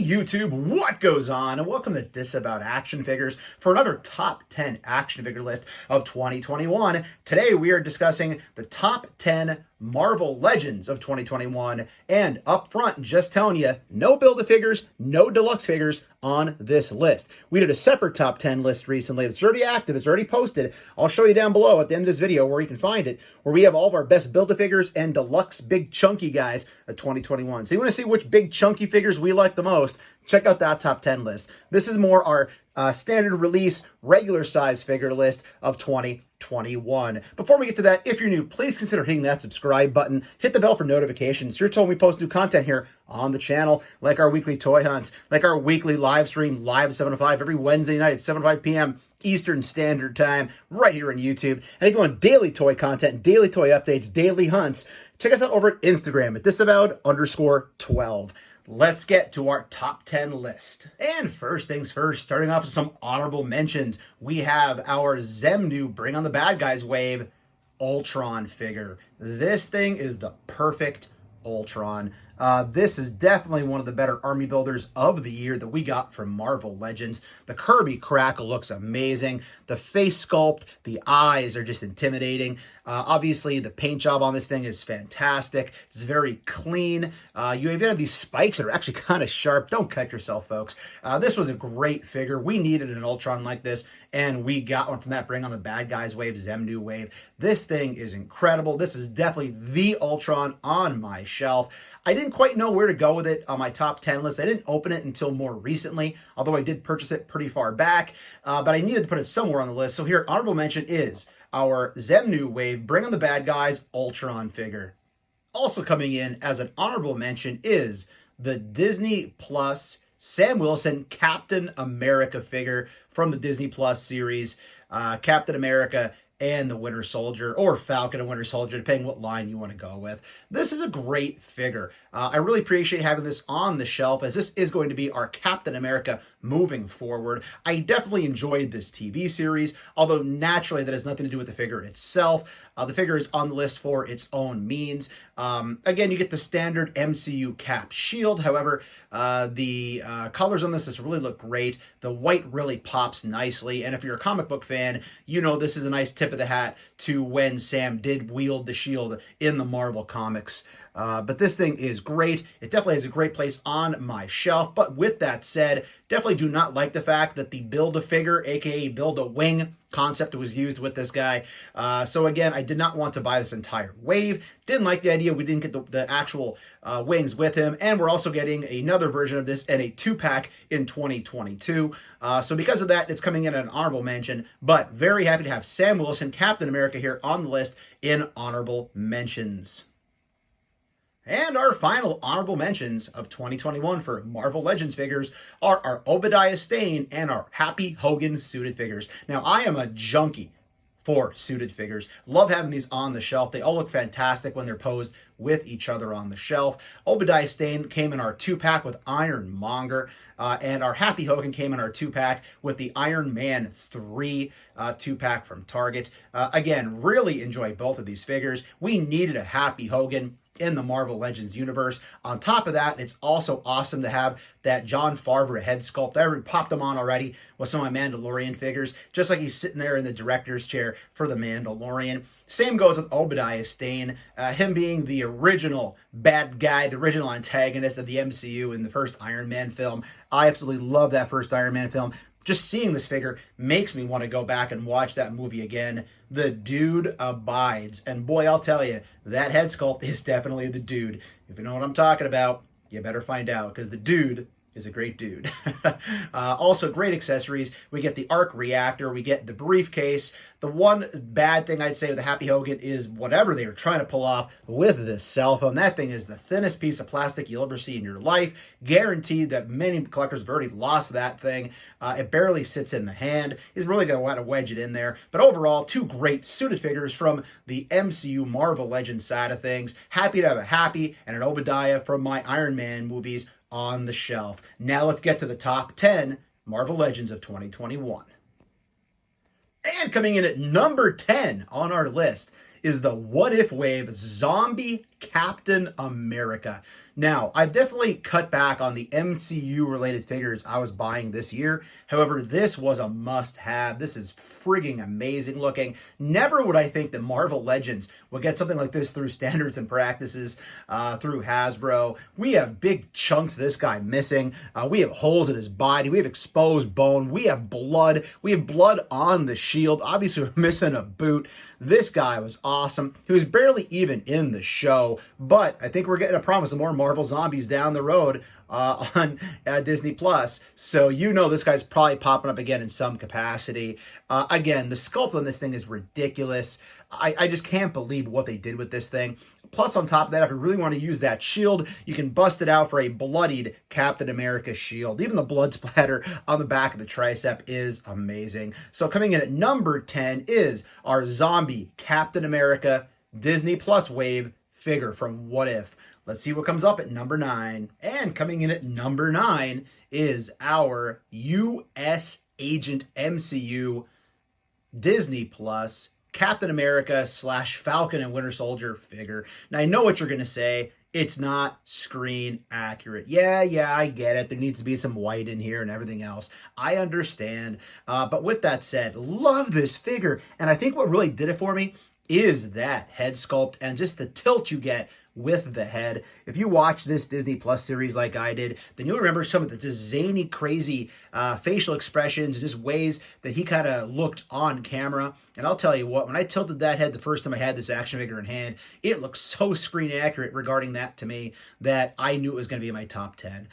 YouTube, what goes on? And welcome to Disavowed Action Figures for another top 10 action figure list of 2021. Today we are discussing the top 10 Marvel Legends of 2021. And up front, just telling you, no Build-A-Figures, no deluxe figures on this list. We did a separate top 10 list recently. It's already active, it's already posted. I'll show you down below at the end of this video where you can find it, where we have all of our best Build-A-Figures and deluxe big chunky guys of 2021. So you want to see which big chunky figures we like the most, check out that top 10 list. This is more our standard release, regular size figure list of 2021. Before we get to that, if you're new, please consider hitting that subscribe button. Hit the bell for notifications. You're told we post new content here on the channel, like our weekly toy hunts, like our weekly live stream, live 7 to 5 every Wednesday night at 7 to 5 p.m. Eastern Standard Time, right here on YouTube. And if you want daily toy content, daily toy updates, daily hunts, check us out over at Instagram at disavowed_12. Let's get to our top 10 list. And first things first, starting off with some honorable mentions. We have our Zemnu Bring on the Bad Guys wave Ultron figure. This thing is the perfect Ultron. This is definitely one of the better army builders of the year that we got from Marvel Legends. The Kirby Crackle looks amazing. The face sculpt, the eyes are just intimidating. Obviously, the paint job on this thing is fantastic. It's very clean. You even have these spikes that are actually kind of sharp. Don't cut yourself, folks. This was a great figure. We needed an Ultron like this, and we got one from that Bring on the Bad Guys wave, Zemnu wave. This thing is incredible. This is definitely the Ultron on my shelf. I didn't quite know where to go with it on my top 10 list. I didn't open it until more recently, although I did purchase it pretty far back, but I needed to put it somewhere on the list. So here, honorable mention is our Zemnu wave Bring on the Bad Guys Ultron figure. Also coming in as an honorable mention is the Disney Plus Sam Wilson Captain America figure from the Disney Plus series. Captain America and the Winter Soldier, or Falcon and Winter Soldier, depending what line you want to go with. This is a great figure. I really appreciate having this on the shelf, as this is going to be our Captain America moving forward. I definitely enjoyed this TV series, although naturally that has nothing to do with the figure itself. The figure is on the list for its own means. Again, you get the standard MCU cap shield. However, the colors on this really look great. The white really pops nicely. And if you're a comic book fan, you know this is a nice tip of the hat to when Sam did wield the shield in the Marvel comics. But this thing is great. It definitely has a great place on my shelf. But with that said, definitely do not like the fact that the Build-A-Figure, aka Build-A-Wing concept was used with this guy. So again, I did not want to buy this entire wave. Didn't like the idea we didn't get the actual wings with him. And we're also getting another version of this in a 2-pack in 2022. So because of that, it's coming in an honorable mention. But very happy to have Sam Wilson, Captain America, here on the list in honorable mentions. And our final honorable mentions of 2021 for Marvel Legends figures are our Obadiah Stane and our Happy Hogan suited figures. Now, I am a junkie for suited figures. Love having these on the shelf. They all look fantastic when they're posed with each other on the shelf. Obadiah Stane came in our 2-pack with Ironmonger, and our Happy Hogan came in our 2-pack with the Iron Man 3 2-pack from Target. Again, really enjoy both of these figures. We needed a Happy Hogan in the Marvel Legends universe. On top of that, it's also awesome to have that Jon Favreau head sculpt. I already popped him on already with some of my Mandalorian figures, just like he's sitting there in the director's chair for the Mandalorian. Same goes with Obadiah Stane, him being the original bad guy, the original antagonist of the MCU in the first Iron Man film. I absolutely love that first Iron Man film. Just seeing this figure makes me want to go back and watch that movie again. The dude abides. And boy, I'll tell you, that head sculpt is definitely the dude. If you know what I'm talking about, you better find out, because the dude is a great dude. Also, great accessories. We get the arc reactor. We get the briefcase. The one bad thing I'd say with the Happy Hogan is whatever they were trying to pull off with this cell phone. That thing is the thinnest piece of plastic you'll ever see in your life. Guaranteed that many collectors have already lost that thing. It barely sits in the hand. He's really going to want to wedge it in there. But overall, two great suited figures from the MCU Marvel Legends side of things. Happy to have a Happy and an Obadiah from my Iron Man movies on the shelf. Now let's get to the top 10 Marvel Legends of 2021. And coming in at number 10 on our list is the What If Wave Zombie Captain America. Now, I've definitely cut back on the MCU-related figures I was buying this year. However, this was a must-have. This is frigging amazing looking. Never would I think that Marvel Legends would get something like this through standards and practices, through Hasbro. We have big chunks of this guy missing. We have holes in his body. We have exposed bone. We have blood. We have blood on the shield. Obviously, we're missing a boot. This guy was awesome. He was barely even in the show, but I think we're getting a promise of more Marvel Zombies down the road on Disney Plus. So you know this guy's probably popping up again in some capacity. Again, the sculpt on this thing is ridiculous. I just can't believe what they did with this thing. Plus, on top of that, if you really want to use that shield, you can bust it out for a bloodied Captain America shield. Even the blood splatter on the back of the tricep is amazing. So coming in at number 10 is our zombie Captain America Disney Plus Wave figure from What If. Let's see what comes up at number 9. And coming in at number 9 is our U.S. Agent MCU Disney Plus Captain America / Falcon and Winter Soldier figure. Now, I know what you're going to say. It's not screen accurate. Yeah, I get it. There needs to be some white in here and everything else. I understand. But with that said, love this figure. And I think what really did it for me is that head sculpt and just the tilt you get with the head. If you watch this Disney Plus series like I did, then you'll remember some of the just zany, crazy facial expressions and just ways that he kind of looked on camera. And I'll tell you what, when I tilted that head the first time I had this action figure in hand, it looked so screen accurate regarding that to me that I knew it was going to be in my top 10.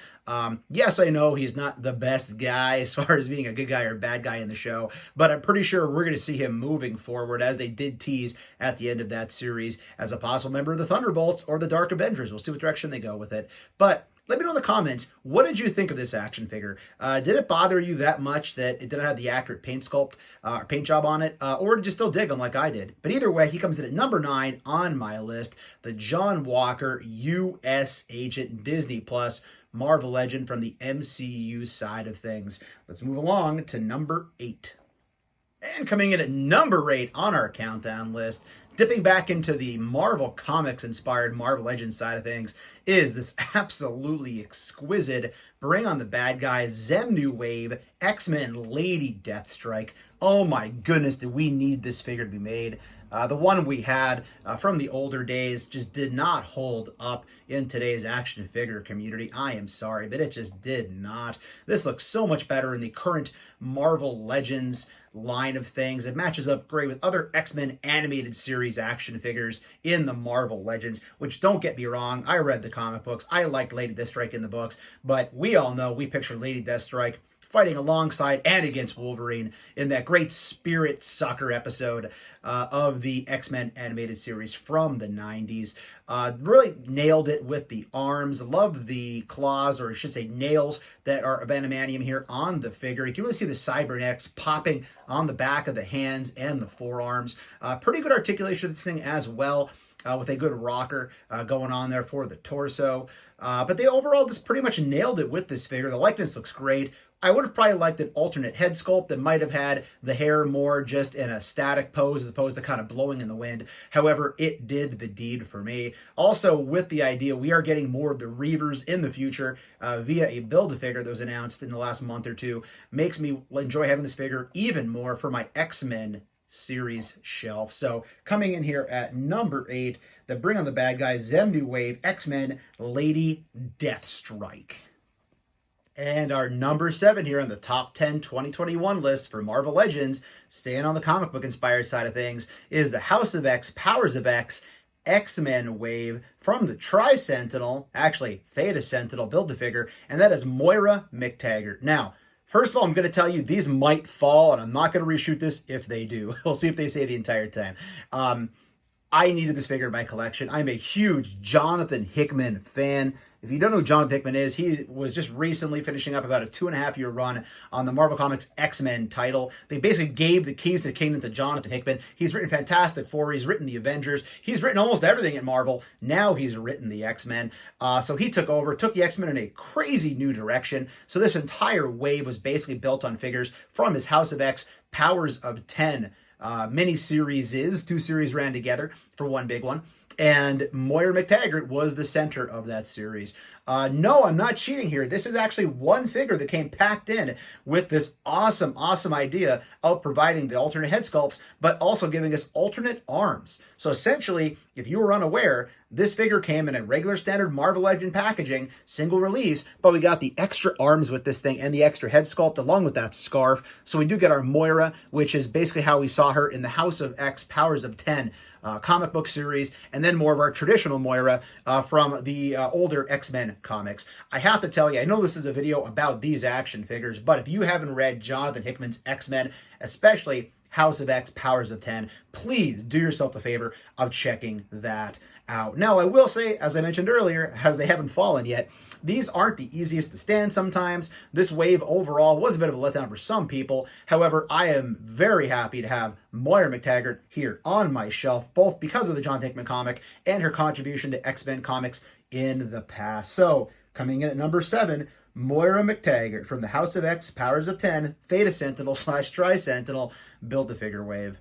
Yes, I know he's not the best guy as far as being a good guy or bad guy in the show, but I'm pretty sure we're going to see him moving forward, as they did tease at the end of that series, as a possible member of the Thunderbolts or the Dark Avengers. We'll see what direction they go with it. But let me know in the comments, what did you think of this action figure? Did it bother you that much that it didn't have the accurate paint sculpt or paint job on it? Or did you still dig him like I did? But either way, he comes in at number 9 on my list. The John Walker U.S. Agent Disney Plus Marvel Legend from the MCU side of things. Let's move along to number 8. And coming in at number 8 on our countdown list, dipping back into the Marvel Comics-inspired Marvel Legends side of things, is this absolutely exquisite Bring on the Bad Guys Zem Wave X-Men Lady Deathstrike. Oh my goodness, did we need this figure to be made. The one we had from the older days just did not hold up in today's action figure community. I am sorry, but it just did not. This looks so much better in the current Marvel Legends line of things. It matches up great with other X-Men animated series action figures in the Marvel Legends, which, don't get me wrong, I read the comic books. I liked Lady Deathstrike in the books, but we all know we picture Lady Deathstrike fighting alongside and against Wolverine in that great Spirit Sucker episode of the X-Men animated series from the 90s. Really nailed it with the arms. Love the claws, or I should say nails, that are adamantium here on the figure. You can really see the cybernetics popping on the back of the hands and the forearms. Pretty good articulation of this thing as well. With a good rocker going on there for the torso. But they overall just pretty much nailed it with this figure. The likeness looks great. I would have probably liked an alternate head sculpt that might have had the hair more just in a static pose as opposed to kind of blowing in the wind. However, it did the deed for me. Also, with the idea we are getting more of the Reavers in the future via a Build-A-Figure that was announced in the last month or two, makes me enjoy having this figure even more for my X-Men series shelf. So coming in here at number 8, the Bring on the Bad Guys Zem Wave X-Men Lady Deathstrike. And our number 7 here on the top 10 2021 list for Marvel Legends, staying on the comic book inspired side of things, is the House of X, Powers of X, X-Men Wave from the Sentinel, actually Theta Sentinel Build-A-Figure, and that is Moira Mctagger. Now, first of all, I'm going to tell you these might fall, and I'm not going to reshoot this if they do. We'll see if they say the entire time. I needed this figure in my collection. I'm a huge Jonathan Hickman fan. If you don't know who Jonathan Hickman is, he was just recently finishing up about a 2.5-year run on the Marvel Comics X-Men title. They basically gave the keys to the kingdom to Jonathan Hickman. He's written Fantastic Four. He's written the Avengers. He's written almost everything at Marvel. Now he's written the X-Men. So he took over, took the X-Men in a crazy new direction. So this entire wave was basically built on figures from his House of X Powers of 10 mini-series is. 2 series ran together for one big one. And Moira Mctaggart was the center of that series. No, I'm not cheating here. This is actually one figure that came packed in with this awesome, awesome idea of providing the alternate head sculpts, but also giving us alternate arms. So essentially, if you were unaware, this figure came in a regular standard Marvel Legend packaging, single release, but we got the extra arms with this thing and the extra head sculpt along with that scarf. So we do get our Moira, which is basically how we saw her in the House of X Powers of 10 comic book series, and then more of our traditional Moira from the older X-Men comics. I have to tell you, I know this is a video about these action figures, but if you haven't read Jonathan Hickman's X-Men, especially House of X Powers of 10, please do yourself the favor of checking that out. Now, I will say, as I mentioned earlier, as they haven't fallen yet, these aren't the easiest to stand sometimes. This wave overall was a bit of a letdown for some people. However, I am very happy to have Moira Mctaggart here on my shelf, both because of the Jonathan Hickman comic and her contribution to X-Men comics in the past. So, coming in at number 7, Moira Mctaggart from the House of X Powers of 10 Theta Sentinel / Tri-Sentinel Build-A-Figure wave.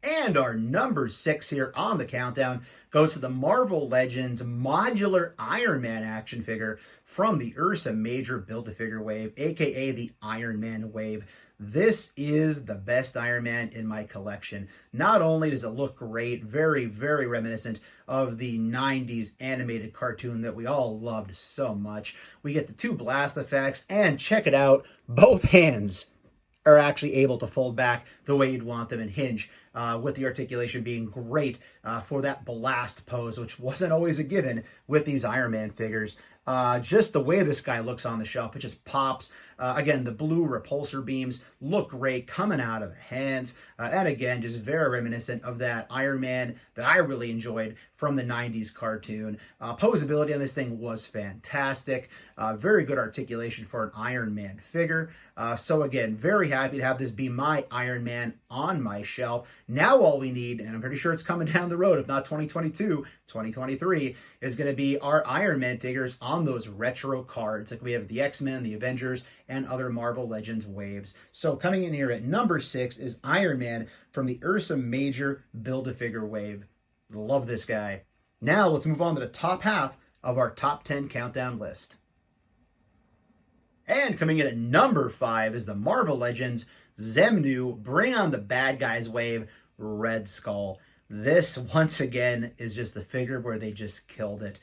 And our number 6 here on the countdown goes to the Marvel Legends Modular Iron Man action figure from the Ursa Major Build-A-Figure wave, aka the Iron Man wave. This is the best Iron Man in my collection. Not only does it look great, very, very reminiscent of the 90s animated cartoon that we all loved so much. We get the 2 blast effects, and check it out, both hands are actually able to fold back the way you'd want them and hinge, with the articulation being great for that blast pose, which wasn't always a given with these Iron Man figures. Just the way this guy looks on the shelf, it just pops. Again, the blue repulsor beams look great coming out of the hands. And again, just very reminiscent of that Iron Man that I really enjoyed from the 90s cartoon. Posability on this thing was fantastic. Very good articulation for an Iron Man figure. So again, very happy to have this be my Iron Man on my shelf. Now all we need, and I'm pretty sure it's coming down the road, if not 2022, 2023, is going to be our Iron Man figures on those retro cards like we have the X-Men, the Avengers, and other Marvel Legends waves. So coming in here at number 6 is Iron Man from the Ursa Major Build-A-Figure wave. Love this guy. Now let's move on to the top half of our top 10 countdown list. And coming in at number 5 is the Marvel Legends Xemnu Bring on the Bad Guys wave, Red Skull. This, once again, is just a figure where they just killed it.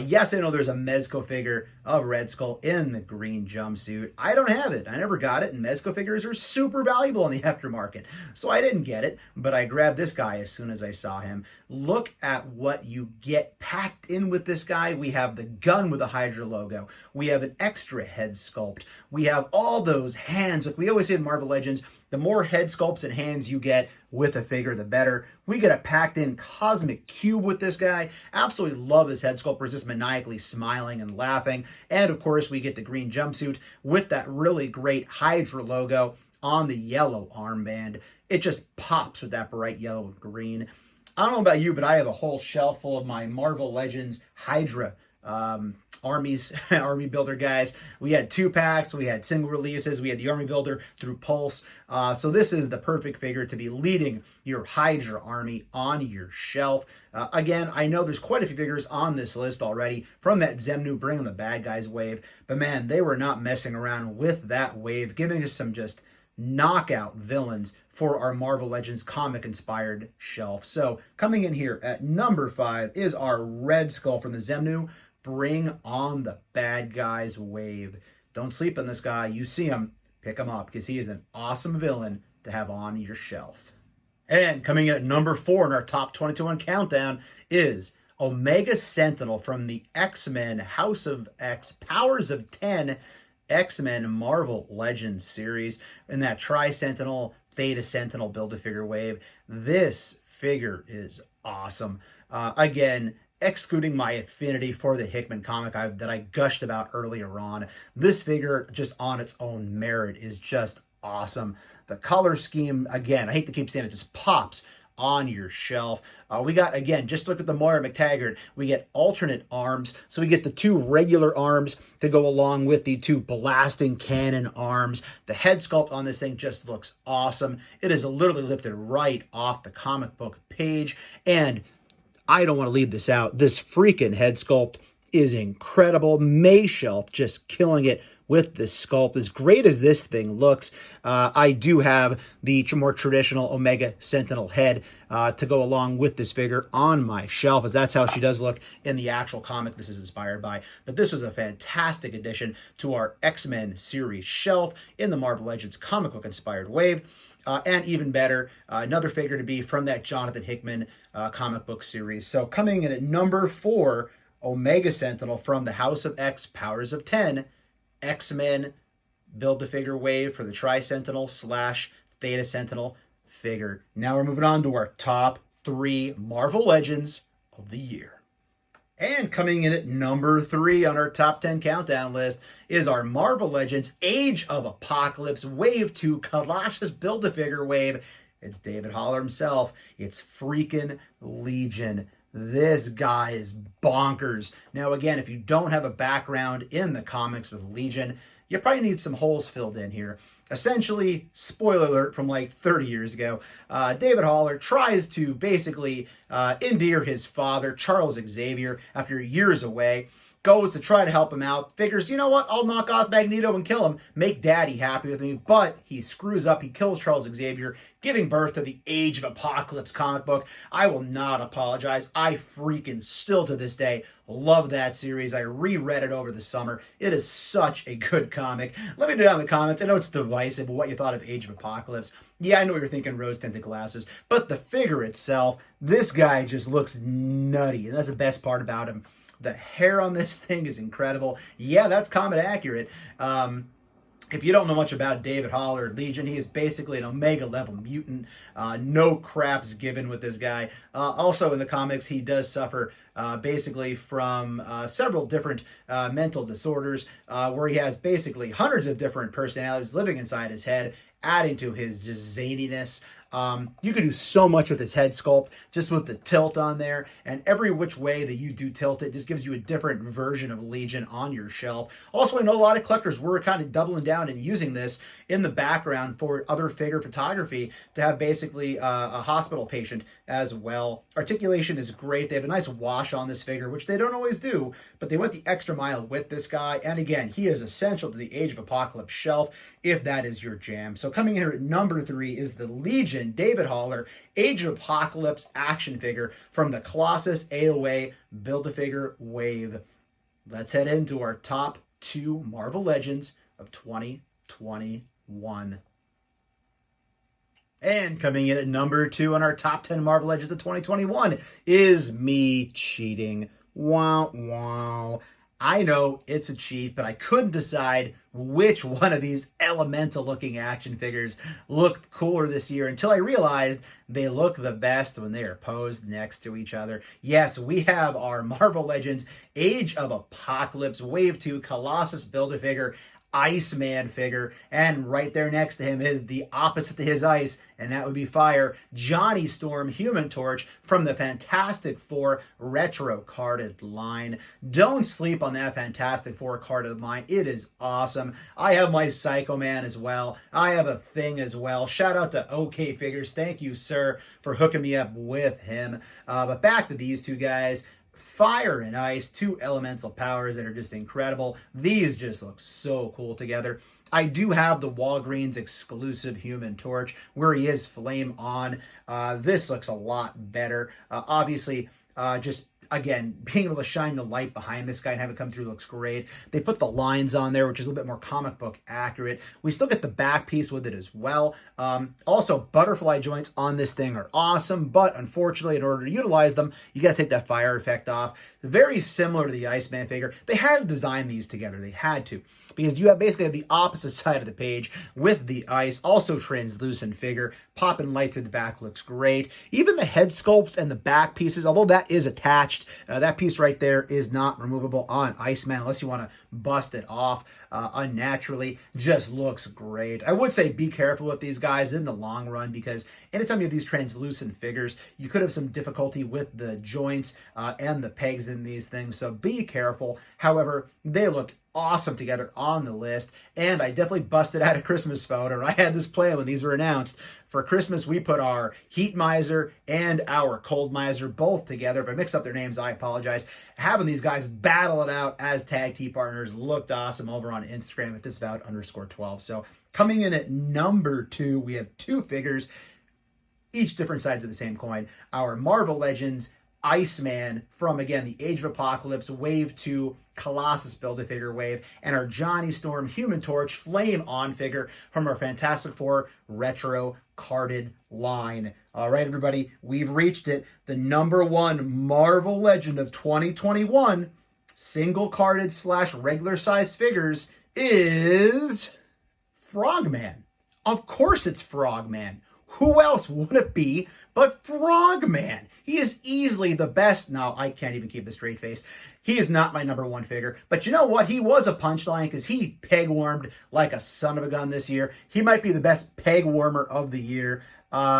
Yes, I know there's a Mezco figure of Red Skull in the green jumpsuit. I don't have it. I never got it, and Mezco figures are super valuable in the aftermarket. So I didn't get it, but I grabbed this guy as soon as I saw him. Look at what you get packed in with this guy. We have the gun with the Hydra logo. We have an extra head sculpt. We have all those hands. Like we always say in Marvel Legends, the more head sculpts and hands you get with a figure, the better. We get a packed in cosmic cube with this guy. Absolutely love this head sculpt where it's just maniacally smiling and laughing. And of course, we get the green jumpsuit with that really great Hydra logo on the yellow armband. It just pops with that bright yellow and green. I don't know about you, but I have a whole shelf full of my Marvel Legends Hydra army builder guys. We had 2 packs, we had single releases, we had the army builder through Pulse. So this is the perfect figure to be leading your Hydra army on your shelf. Again, I know there's quite a few figures on this list already from that Xemnu Bring on the Bad Guys wave, but man, they were not messing around with that wave, giving us some just knockout villains for our Marvel Legends comic inspired shelf. So coming in here at number 5 is our Red Skull from the Xemnu Bring on the Bad Guys wave. Don't sleep on this guy. You see him, pick him up because he is an awesome villain to have on your shelf. And coming in at number 4 in our top 21 countdown is Omega Sentinel from the X-Men House of X Powers of 10 X-Men Marvel Legends series in that Tri-Sentinel, Theta Sentinel Build-A-Figure wave. This figure is awesome. Again, excluding my affinity for the Hickman comic that I gushed about earlier on, this figure just on its own merit is just awesome. The color scheme, again, I hate to keep saying it, just pops on your shelf. We got, again, just look at the Moira Mctagger. We get alternate arms. So we get the 2 regular arms to go along with the 2 blasting cannon arms. The head sculpt on this thing just looks awesome. It is literally lifted right off the comic book page. And I don't want to leave this out. This freaking head sculpt is incredible. May Shelf just killing it with this sculpt. As great as this thing looks, I do have the more traditional Omega Sentinel head to go along with this figure on my shelf, as that's how she does look in the actual comic this is inspired by. But this was a fantastic addition to our X-Men series shelf in the Marvel Legends comic book inspired wave. And even better, another figure to be from that Jonathan Hickman comic book series. So coming in at number 4, Omega Sentinel from the House of X Powers of 10, X-Men Build-A-Figure wave for the Tri-Sentinel / Theta Sentinel figure. Now we're moving on to our top 3 Marvel Legends of the year. And coming in at number 3 on our top 10 countdown list is our Marvel Legends Age of Apocalypse Wave 2 Colossus Build-A-Figure wave. It's David Haller himself. It's freaking Legion. This guy is bonkers. Now, again, if you don't have a background in the comics with Legion, you probably need some holes filled in here. Essentially, spoiler alert from like 30 years ago, David Haller tries to basically endear his father, Charles Xavier, after years away. Goes to try to help him out, figures, you know what, I'll knock off Magneto and kill him, make Daddy happy with me, but he screws up, he kills Charles Xavier, giving birth to the Age of Apocalypse comic book. I will not apologize. I freaking still to this day love that series. I reread it over the summer. It is such a good comic. Let me know down in the comments. I know it's divisive what you thought of Age of Apocalypse. Yeah, I know you're thinking rose-tinted glasses, but the figure itself, this guy just looks nutty, and that's the best part about him. The hair on this thing is incredible. Yeah, that's comic accurate. If you don't know much about David Haller, Legion, he is basically an Omega level mutant. No craps given with this guy. Also in the comics, he does suffer basically from several different mental disorders where he has basically hundreds of different personalities living inside his head, adding to his just zaniness. You can do so much with his head sculpt, just with the tilt on there, and every which way that you do tilt it just gives you a different version of Legion on your shelf. Also, I know a lot of collectors were kind of doubling down and using this in the background for other figure photography to have basically a hospital patient as well. Articulation is great. They have a nice wash on this figure, which they don't always do, but they went the extra mile with this guy. And again, he is essential to the Age of Apocalypse shelf if that is your jam. So coming in here at number 3 is the Legion David Haller Age of Apocalypse action figure from the Colossus AOA Build-A-Figure wave. Let's head into our top 2 Marvel Legends of 2021. And coming in at number 2 on our top 10 Marvel Legends of 2021 is me cheating. Wow, wow. I know it's a cheat, but I couldn't decide which one of these elemental looking action figures looked cooler this year until I realized they look the best when they are posed next to each other. Yes, we have our Marvel Legends Age of Apocalypse Wave 2 Colossus Build-A-Figure Iceman figure, and right there next to him is the opposite to his ice, and that would be fire, Johnny Storm Human Torch from the Fantastic Four retro carded line. Don't sleep on that Fantastic Four carded line. It is awesome. I have my Psycho Man as well. I have a Thing as well. Shout out to OK Figures. Thank you, sir, for hooking me up with him. But back to these two guys. Fire and ice, 2 elemental powers that are just incredible. These just look so cool together. I do have the Walgreens exclusive Human Torch where he is flame on. This looks a lot better. Obviously, just again, being able to shine the light behind this guy and have it come through looks great. They put the lines on there, which is a little bit more comic book accurate. We still get the back piece with it as well. Also, butterfly joints on this thing are awesome, but unfortunately, in order to utilize them, you got to take that fire effect off. Very similar to the Iceman figure. They had to design these together. They had to. Because you basically have the opposite side of the page with the ice, also translucent figure, popping light through the back looks great. Even the head sculpts and the back pieces, although that is attached attached. That piece right there is not removable on Iceman unless you want to bust it off unnaturally. Just looks great. I would say be careful with these guys in the long run, because anytime you have these translucent figures, you could have some difficulty with the joints and the pegs in these things, so be careful. However, they look awesome together on the list, and I definitely busted out a Christmas photo. I had this plan when these were announced. For Christmas, we put our Heat Miser and our Cold Miser both together. If I mix up their names, I apologize. Having these guys battle it out as tag team partners looked awesome over on Instagram at Disavowed_12. So coming in at number 2, we have 2 figures, each different sides of the same coin. Our Marvel Legends Iceman from, again, the Age of Apocalypse Wave 2 Colossus Build-A-Figure wave, and our Johnny Storm Human Torch Flame On figure from our Fantastic Four Retro carded line. All right, everybody, we've reached it. The number 1 Marvel Legend of 2021, single carded / regular size figures, is Frogman. Of course it's Frogman. Who else would it be but Frogman? He is easily the best. Now, I can't even keep a straight face. He is not my number 1 figure. But you know what? He was a punchline because he peg-warmed like a son of a gun this year. He might be the best peg-warmer of the year.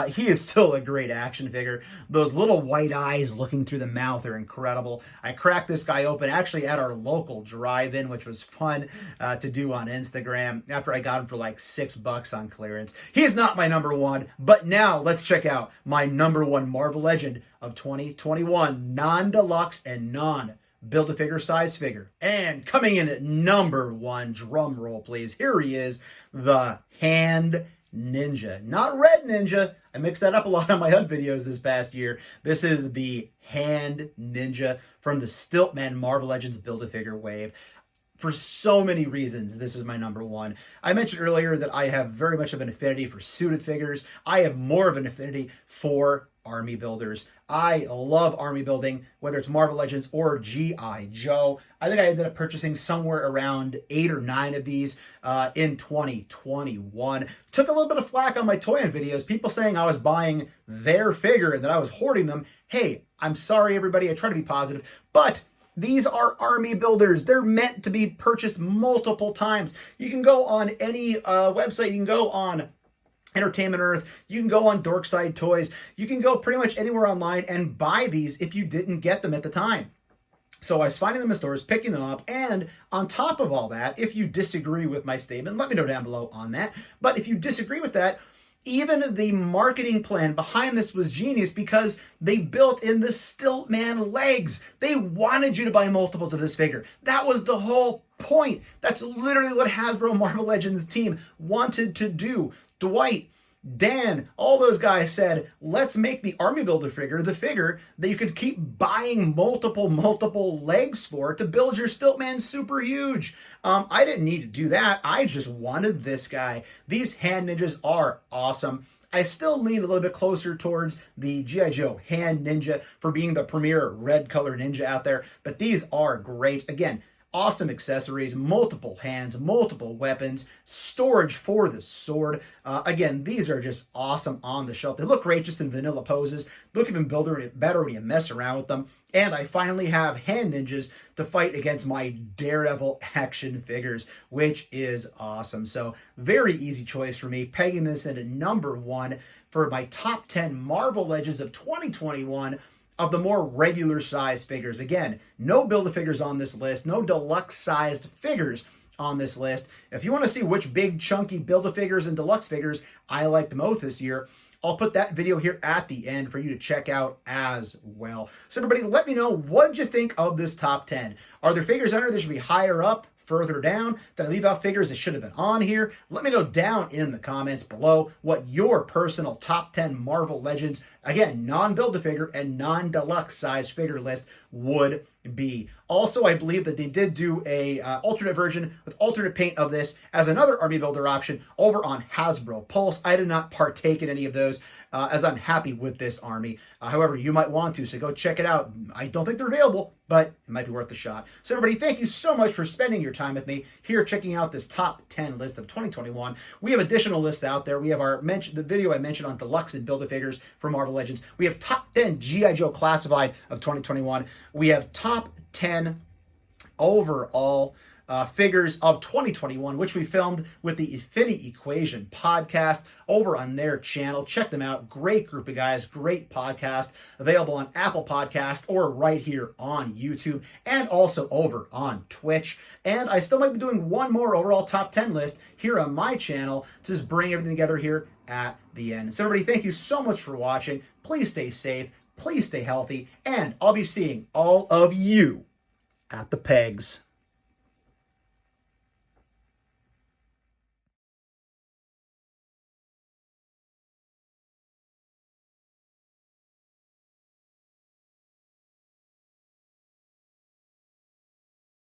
He is still a great action figure. Those little white eyes looking through the mouth are incredible. I cracked this guy open actually at our local drive-in, which was fun to do on Instagram after I got him for like $6 on clearance. He is not my number 1, but now let's check out my number 1 Marvel Legend of 2021, non-deluxe and non-Build-A-Figure size figure. And coming in at number 1, drum roll please, here he is, the Hand Ninja. Not Red Ninja. I mixed that up a lot on my HUD videos this past year. This is the Hand Ninja from the Stiltman Marvel Legends Build-A-Figure wave. For so many reasons, this is my number 1. I mentioned earlier that I have very much of an affinity for suited figures. I have more of an affinity for army builders. I love army building, whether it's Marvel Legends or G.I. Joe. I think I ended up purchasing somewhere around 8 or 9 of these in 2021. Took a little bit of flack on my Toy-In videos, people saying I was buying their figure and that I was hoarding them. Hey, I'm sorry everybody, I try to be positive, but these are army builders. They're meant to be purchased multiple times. You can go on any website, you can go on Entertainment Earth, you can go on Dorkside Toys, you can go pretty much anywhere online and buy these if you didn't get them at the time. So I was finding them in stores, picking them up, and on top of all that, if you disagree with my statement, let me know down below on that. But if you disagree with that, even the marketing plan behind this was genius because they built in the Stiltman legs. They wanted you to buy multiples of this figure. That was the whole point. That's literally what Hasbro Marvel Legends team wanted to do. Dwight, Dan, all those guys said, let's make the Army Builder figure the figure that you could keep buying multiple legs for to build your Stiltman super huge. I didn't need to do that. I just wanted this guy. These Hand Ninjas are awesome. I still lean a little bit closer towards the G.I. Joe Hand Ninja for being the premier red color ninja out there, but these are great. Again, awesome accessories, multiple hands, multiple weapons, storage for the sword. Again, these are just awesome on the shelf. They look great just in vanilla poses. Look even better when you mess around with them. And I finally have Hand Ninjas to fight against my Daredevil action figures, which is awesome. So very easy choice for me, pegging this in at number 1 for my top 10 Marvel Legends of 2021 of the more regular size figures. Again, no Build-A-Figures on this list, no deluxe sized figures on this list. If you want to see which big chunky Build-A-Figures and deluxe figures I liked most this year, I'll put that video here at the end for you to check out as well. So everybody, let me know, what did you think of this top 10? Are there figures under that should be higher up, further down? Did I leave out figures that should have been on here? Let me know down in the comments below what your personal top 10 Marvel Legends, again, non-Build-A-Figure and non-deluxe size figure list would be. Also, I believe that they did do a alternate version with alternate paint of this as another army builder option over on Hasbro Pulse. I did not partake in any of those as I'm happy with this army. However, you might want to, so go check it out. I don't think they're available, but it might be worth a shot. So everybody, thank you so much for spending your time with me here checking out this top 10 list of 2021. We have additional lists out there. We have the video I mentioned on Deluxe and Build-A-Figures for Marvel Legends. We have top 10 G.I. Joe Classified of 2021. We have top 10 overall figures of 2021, which we filmed with the Infinity Equation podcast over on their channel. Check them out. Great group of guys, great podcast, available on Apple Podcast or right here on YouTube and also over on Twitch. And I still might be doing one more overall top 10 list here on my channel to just bring everything together here at the end. So everybody, thank you so much for watching. Please stay safe. Please stay healthy. And I'll be seeing all of you at the pegs.